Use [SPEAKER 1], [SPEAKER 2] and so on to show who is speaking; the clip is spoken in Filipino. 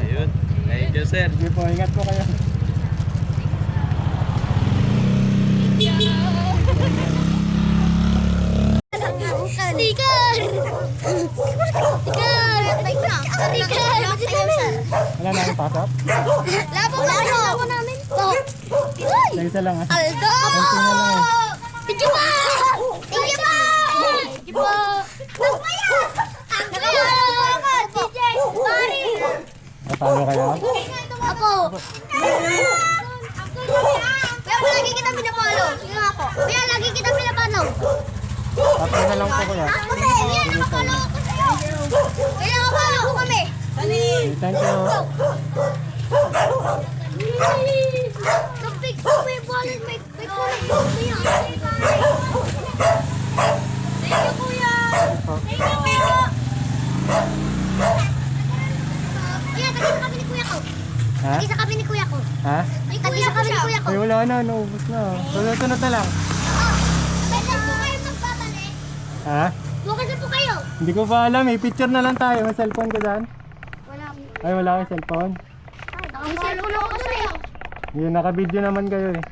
[SPEAKER 1] Ayun. Thank you, sir.
[SPEAKER 2] Sige po, ingat po kayo.
[SPEAKER 3] Sticker!
[SPEAKER 2] Wala na akong pasok?
[SPEAKER 3] Labo namin. Oh.
[SPEAKER 2] Isa lang ah.
[SPEAKER 3] Aldo!
[SPEAKER 2] Konti na lang eh.
[SPEAKER 3] Thank you po! Thank you po! Thank you po! DJ! Pari!
[SPEAKER 2] Natalo kayo?
[SPEAKER 3] Ako! Kaya lagi kita pinapalo. Sige nga po. Kaya lagi kita pinapalo.
[SPEAKER 2] Tatlo na lang po kuya.
[SPEAKER 3] Ako sa'yo! Yan! Nakapalo ako sa'yo! Kaya nakapalo ko kami!
[SPEAKER 2] Okay, thank you.
[SPEAKER 3] Kapig ko may wallet, may kulay ko kuya. Thank you kuya. Thank you kuya. Kuya, tagi sa kami ni kuya ko.
[SPEAKER 2] Ha?
[SPEAKER 3] Tagi sa kami ni kuya ko.
[SPEAKER 2] Ha?
[SPEAKER 3] Tagi sa kami ni kuya ko.
[SPEAKER 2] Ay wala na, naubos na. Sunod-sunod na lang.
[SPEAKER 3] Pwede po kayo magbabalik.
[SPEAKER 2] Ha?
[SPEAKER 3] Bukas na po kayo.
[SPEAKER 2] Hindi ko pa alam eh. Picture na lang tayo. May cellphone ka dyan?
[SPEAKER 3] Wala.
[SPEAKER 2] Ay wala kang cellphone.
[SPEAKER 3] May cellphone ako sa'yo.
[SPEAKER 2] Yun, naka-video naman kayo eh.